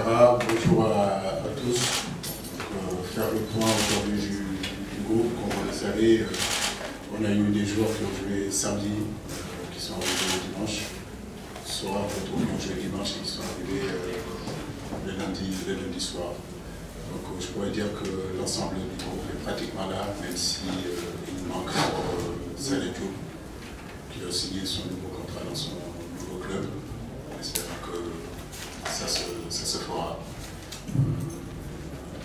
camarades, bonjour à tous. Faire le point aujourd'hui du groupe. Comme vous le savez, on a eu des joueurs qui ont joué samedi, qui sont arrivés le dimanche soir, d'autres qui ont joué dimanche et qui sont arrivés le lundi soir. Donc je pourrais dire que l'ensemble du groupe est pratiquement là, même si il manque Saleh Diop, qui a signé son nouveau contrat dans son nouveau club, en espérant que ça se fera.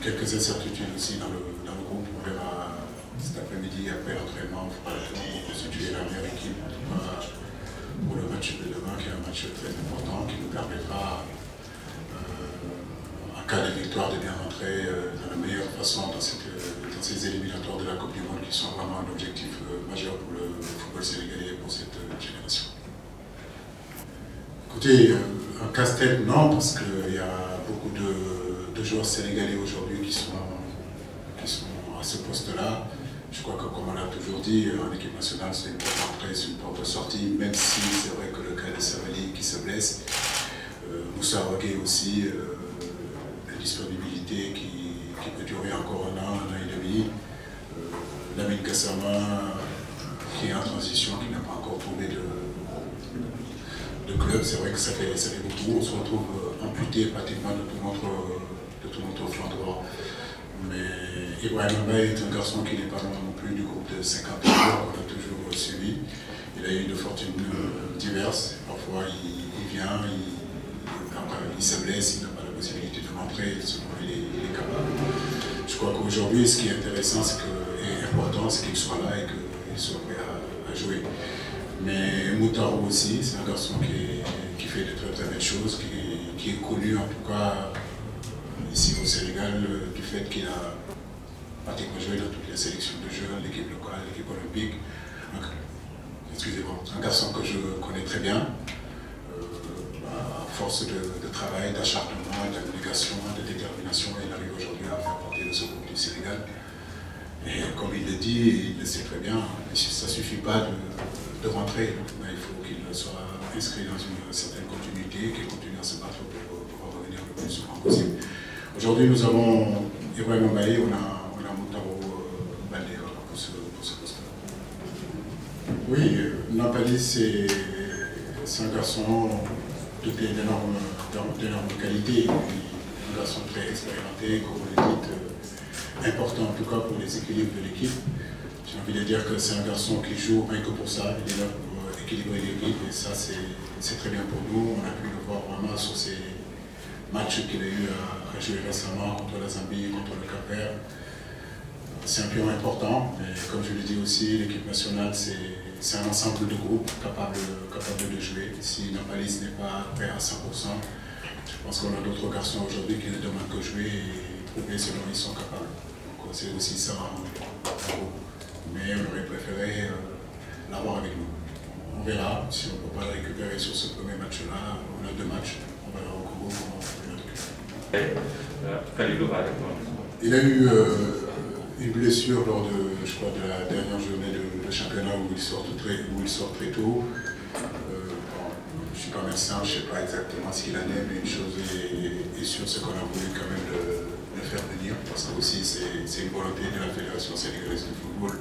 Quelques incertitudes aussi dans le groupe, on verra cet après-midi, après l'entraînement, on fera le tour pour constituer la meilleure équipe pour le match de demain, qui est un match très important, qui nous permettra, en cas de victoire, de bien rentrer de la meilleure façon dans ces éliminatoires de la Coupe du Monde, qui sont vraiment un objectif majeur pour le football sénégalais et pour cette génération. Écoutez, un casse-tête, non, parce qu'il y a beaucoup de joueurs sénégalais aujourd'hui qui sont à ce poste-là. Je crois que, comme on l'a toujours dit, en équipe nationale, c'est une porte d'entrée, c'est une porte de sortie, même si c'est vrai que le cas de Savali qui se blesse, Moussa Wagué aussi, une disponibilité qui peut durer encore un an et demi. Lamine Gassama, qui est en transition, qui n'a pas encore trouvé de club, c'est vrai que ça fait beaucoup. On se retrouve amputé pratiquement de tout notre flanc droit. Mais Ibrahim Mbaye est un garçon qui n'est pas loin non plus du groupe de 50 joueurs qu'on a toujours suivi. Il a eu de fortunes diverses. Parfois il vient, il se blesse, il n'a pas la possibilité de rentrer, selon il est capable. Je crois qu'aujourd'hui, ce qui est intéressant et important, c'est qu'il soit là et qu'il soit prêt à jouer. Mais Moutaro aussi, c'est un garçon qui fait de très belles choses, qui est connu en tout cas ici au Sénégal du fait qu'il a pratiquement joué dans toutes les sélections de jeunes, l'équipe locale, l'équipe olympique. Excusez-moi, un garçon que je connais très bien, à force de travail, d'acharnement, d'abnégation, de détermination, il arrive aujourd'hui à faire partie de ce groupe du Sénégal. Et comme il le dit, il le sait très bien, ça ne suffit pas de rentrer, mais il faut qu'il soit inscrit dans une certaine continuité, qu'il continue à se battre pour revenir le plus souvent possible. Aujourd'hui, nous avons Ibrahim Mbaye, on a Moutaro Baldé pour ce poste-là. Oui, Nampalys, c'est un garçon d'énorme qualité, un garçon très expérimenté, comme vous le dites, important en tout cas pour les équilibres de l'équipe. J'ai envie de dire que c'est un garçon qui joue rien que pour ça, il est là pour équilibrer l'équipe et ça c'est très bien pour nous. On a pu le voir vraiment sur ces matchs qu'il a eu à jouer récemment contre la Zambie, contre le Cap-Vert. C'est un pion important, mais comme je le dis aussi, l'équipe nationale c'est un ensemble de groupes capable de jouer. Si Nampalys n'est pas prêt à 100%, je pense qu'on a d'autres garçons aujourd'hui qui ne demandent que jouer et prouver ce dont ils sont capables. Donc c'est aussi ça en groupe. Mais on aurait préféré l'avoir avec nous. On verra si on ne peut pas le récupérer sur ce premier match-là. On a 2 matchs, on verra au Congo comment on peut le récupérer. Il a eu une blessure lors je crois, de la dernière journée de championnat où il sort très tôt. Je ne suis pas médecin, je ne sais pas exactement ce qu'il en est, mais une chose est sûre, c'est qu'on a voulu quand même le faire venir, parce que aussi c'est une volonté de la Fédération sénégalaise de football.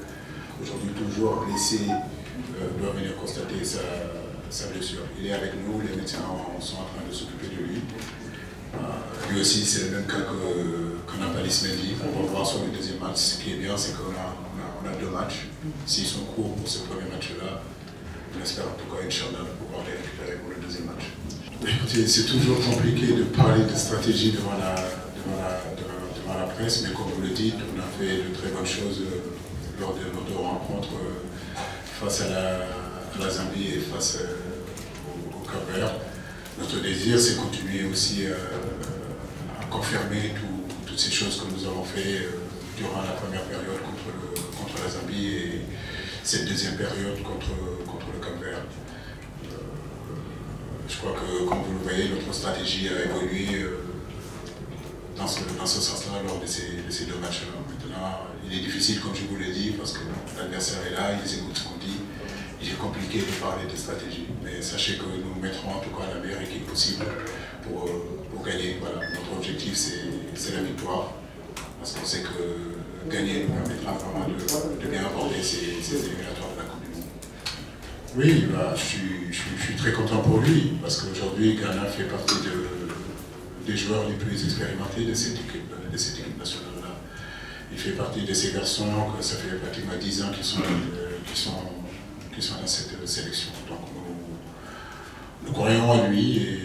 Aujourd'hui, toujours blessé, doit venir constater sa blessure. Il est avec nous, les médecins sont en train de s'occuper de lui. Lui aussi, c'est le même cas que Nampalys Mendy. On va voir sur le deuxième match. Ce qui est bien, c'est qu'on a 2 matchs. S'ils sont courts pour ce premier match-là, on espère en tout cas, Inch'Allah, de pouvoir les récupérer pour le deuxième match. Écoutez, c'est toujours compliqué de parler de stratégie devant la presse, mais comme vous le dites, on a fait de très bonnes choses lors de notre rencontre face à la Zambie et face au Cap-Vert. Notre désir, c'est continuer aussi à confirmer toutes ces choses que nous avons fait durant la première période contre la Zambie et cette deuxième période contre le Cap-Vert. Je crois que, comme vous le voyez, notre stratégie a évolué dans ce sens-là lors de ces 2 matchs-là. Maintenant, il est difficile, comme je vous l'ai dit, parce que l'adversaire est là, il écoute ce qu'on dit, il il est compliqué de parler de stratégie. Mais sachez que nous mettrons en tout cas la meilleure équipe possible pour gagner. Voilà. Notre objectif, c'est la victoire. Parce qu'on sait que gagner nous permettra vraiment de bien aborder ces éliminatoires de la Coupe du Monde. Oui, bah, je suis très content pour lui, parce qu'aujourd'hui, Ghana fait partie des joueurs les plus expérimentés de cette équipe nationale-là. Il fait partie de ces garçons que ça fait pratiquement 10 ans qu'ils sont dans cette sélection. Donc nous croyons en lui et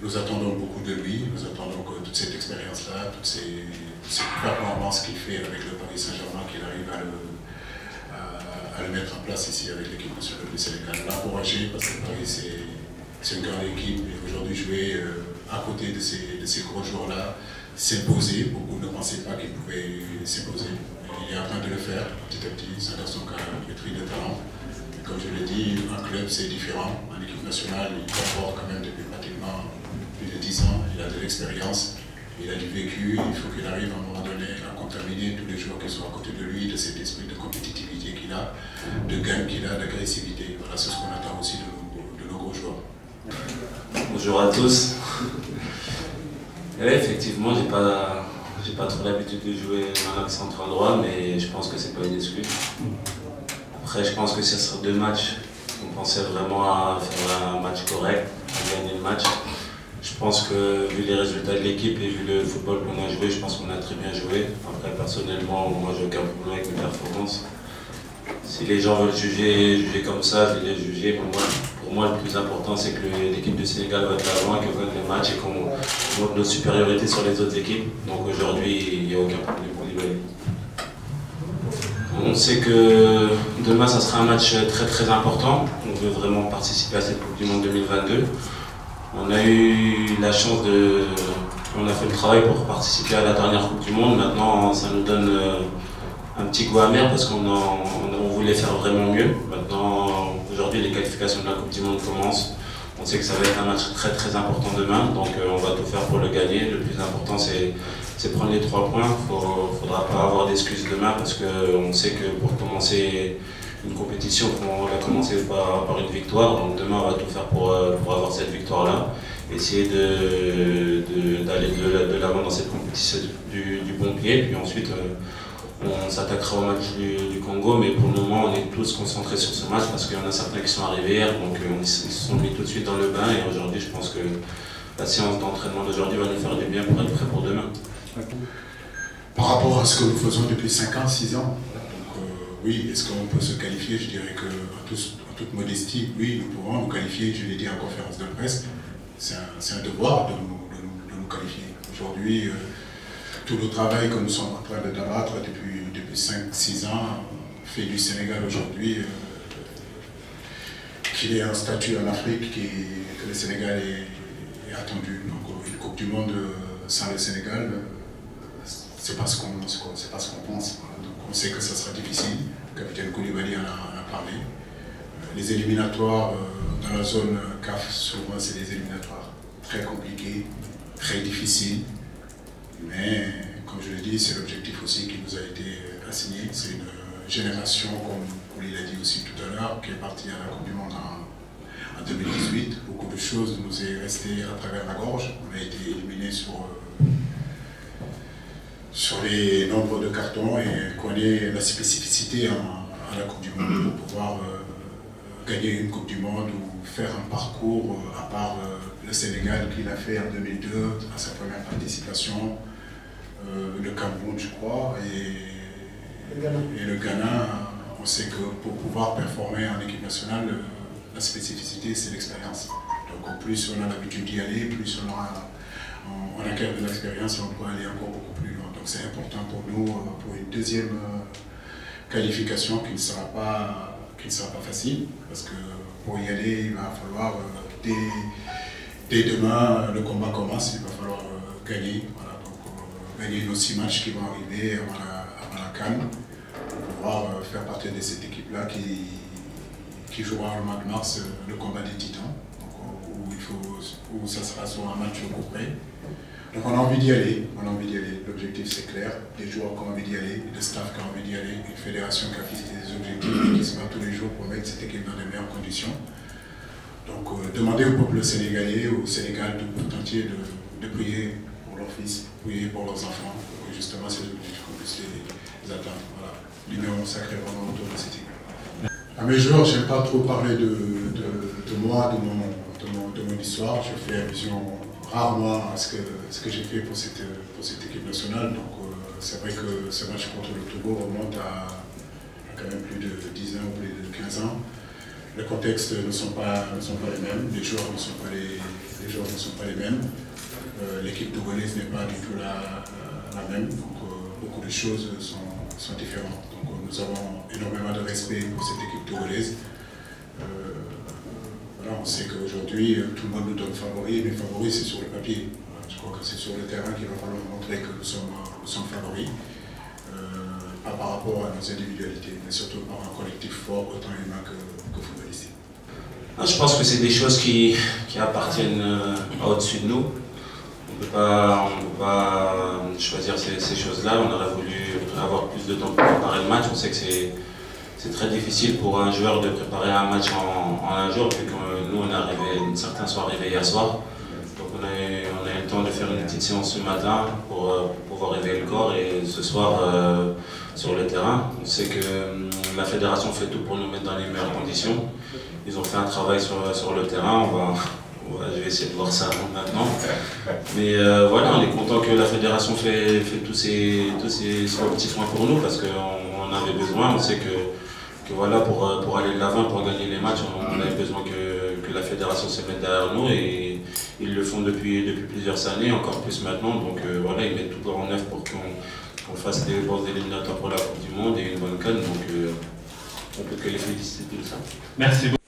nous attendons beaucoup de lui. Nous attendons que toute cette expérience-là, toutes ces performances qu'il fait avec le Paris Saint-Germain, qu'il arrive à le mettre en place ici avec l'équipe nationale du Sénégal. L'encourager parce que Paris c'est une grande équipe et aujourd'hui jouer à côté de ces gros joueurs-là, s'imposer. Beaucoup ne pensaient pas qu'il pouvait s'imposer. Il est en train de le faire petit à petit. C'est un garçon qui a une maîtrise de talent. Et comme je l'ai dit, un club c'est différent. En équipe nationale, il comporte quand même depuis pratiquement plus de 10 ans. Il a de l'expérience, il a du vécu. Il faut qu'il arrive à un moment donné à contaminer tous les joueurs qui sont à côté de lui, de cet esprit de compétitivité qu'il a, de gagne qu'il a, d'agressivité. Voilà, c'est ce qu'on attend aussi de nos gros joueurs. Bonjour à tous. Oui, effectivement, j'ai pas trop l'habitude de jouer un axe central droit, mais je pense que c'est pas une excuse. Après, je pense que ce sera 2 matchs. On pensait vraiment à faire un match correct, à gagner le match. Je pense que vu les résultats de l'équipe et vu le football qu'on a joué, je pense qu'on a très bien joué. Après, personnellement, moi, j'ai aucun problème avec mes performances. Si les gens veulent juger comme ça, je vais les juger. Pour moi, le plus important, c'est que l'équipe du Sénégal va être avant, qu'elle gagne le match et qu'on montre notre supériorité sur les autres équipes. Donc aujourd'hui, il n'y a aucun problème pour l'Ivoire. On sait que demain, ça sera un match très très important. On veut vraiment participer à cette Coupe du Monde 2022. On a eu la chance on a fait le travail pour participer à la dernière Coupe du Monde. Maintenant, ça nous donne un petit goût amer parce qu'on voulait faire vraiment mieux. Maintenant, aujourd'hui, les qualifications de la Coupe du Monde commencent. On sait que ça va être un match très très important demain, donc on va tout faire pour le gagner. Le plus important, c'est prendre les 3 points. Il ne faudra pas avoir d'excuses demain parce qu'on sait que pour commencer une compétition, on va commencer par une victoire. Donc demain, on va tout faire pour avoir cette victoire-là. Essayer d'aller de l'avant dans cette compétition du bon pied. Puis ensuite, on s'attaquera au match du Congo, mais pour le moment, on est tous concentrés sur ce match parce qu'il y en a certains qui sont arrivés hier, donc ils se sont mis tout de suite dans le bain. Et aujourd'hui, je pense que la séance d'entraînement d'aujourd'hui va nous faire du bien pour être prêts pour demain. Par rapport à ce que nous faisons depuis 5 ans, 6 ans, donc, oui, est-ce qu'on peut se qualifier? Je dirais qu'en toute modestie, oui, nous pourrons nous qualifier, je l'ai dit en conférence de presse, c'est un devoir de nous qualifier. Aujourd'hui, tout le travail que nous sommes en train d'abattre depuis 5-6 ans fait du Sénégal aujourd'hui qu'il ait un statut en Afrique que le Sénégal est attendu. Donc une Coupe du Monde sans le Sénégal, c'est pas ce qu'on pense. Donc on sait que ça sera difficile. Le capitaine Koulibaly en a parlé. Les éliminatoires dans la zone CAF, souvent c'est des éliminatoires très compliqués, très difficiles. Mais, comme je l'ai dit, c'est l'objectif aussi qui nous a été assigné. C'est une génération, comme il l'a dit aussi tout à l'heure, qui est partie à la Coupe du Monde en 2018. Beaucoup de choses nous est resté à travers la gorge. On a été éliminés sur les nombres de cartons et connaît la spécificité à la Coupe du Monde pour pouvoir gagner une Coupe du Monde ou faire un parcours à part le Sénégal qu'il a fait en 2002 à sa première participation, le Cameroun je crois, et le Ghana. On sait que pour pouvoir performer en équipe nationale, la spécificité c'est l'expérience. Donc plus on a l'habitude d'y aller, plus on acquiert de l'expérience et on peut aller encore beaucoup plus loin. Donc c'est important pour nous, pour une deuxième qualification qui ne sera pas facile, parce que pour y aller, il va falloir, dès demain, le combat commence, il va falloir gagner. Voilà, donc, gagner nos 6 matchs qui vont arriver avant la CAN, pour pouvoir faire partie de cette équipe-là qui jouera le mois de mars le combat des Titans, donc, où ça sera sur un match au près. Donc on a envie d'y aller, L'objectif c'est clair, les joueurs qui ont envie d'y aller, le staff qui a envie d'y aller. Sénégalais, une fédération qui a fixé des objectifs et qui se bat tous les jours pour mettre cette équipe dans les meilleures conditions. Donc demander au peuple sénégalais, au Sénégal tout entier de prier pour leurs fils, prier pour leurs enfants, pour que justement ces objectifs qu'on puisse les atteindre. Voilà. L'union sacrée vraiment autour de cette équipe. À mes joueurs, je n'aime pas trop parler de moi, de mon histoire. Je fais allusion rarement à ce que j'ai fait pour cette équipe nationale. Donc c'est vrai que ce match contre le Togo remonte à quand même plus de 10 ans ou plus de 15 ans. Les contextes ne sont pas les mêmes, les joueurs ne sont pas les mêmes. L'équipe togolaise n'est pas du tout la même, donc beaucoup de choses sont différentes. Donc nous avons énormément de respect pour cette équipe togolaise. Voilà, on sait qu'aujourd'hui tout le monde nous donne favoris, mais favoris c'est sur le papier. Voilà, je crois que c'est sur le terrain qu'il va falloir montrer que nous sommes favoris. Pas par rapport à nos individualités, mais surtout par un collectif fort, autant humain que footballistique. Je pense que c'est des choses qui appartiennent au-dessus de nous. On ne peut pas choisir ces choses-là. On aurait voulu avoir plus de temps pour préparer le match. On sait que c'est très difficile pour un joueur de préparer un match en un jour, vu que nous, certains sont arrivés hier soir. Donc on a eu le temps de faire une petite séance ce matin pour pouvoir réveiller le corps, et ce soir sur le terrain. On sait que la fédération fait tout pour nous mettre dans les meilleures conditions. Ils ont fait un travail sur le terrain. Je vais essayer de voir ça maintenant. Mais voilà, on est content que la fédération fait tous ces petits soins pour nous, parce qu'on avait besoin. On sait que voilà, pour aller de l'avant, pour gagner les matchs, on avait besoin que la fédération se mette derrière nous, et ils le font depuis plusieurs années, encore plus maintenant. Donc voilà, ils mettent tout en œuvre pour qu'on fasse des bons éliminatoires pour la Coupe du Monde et une bonne CAN. Donc on peut que les féliciter de ça. Merci beaucoup.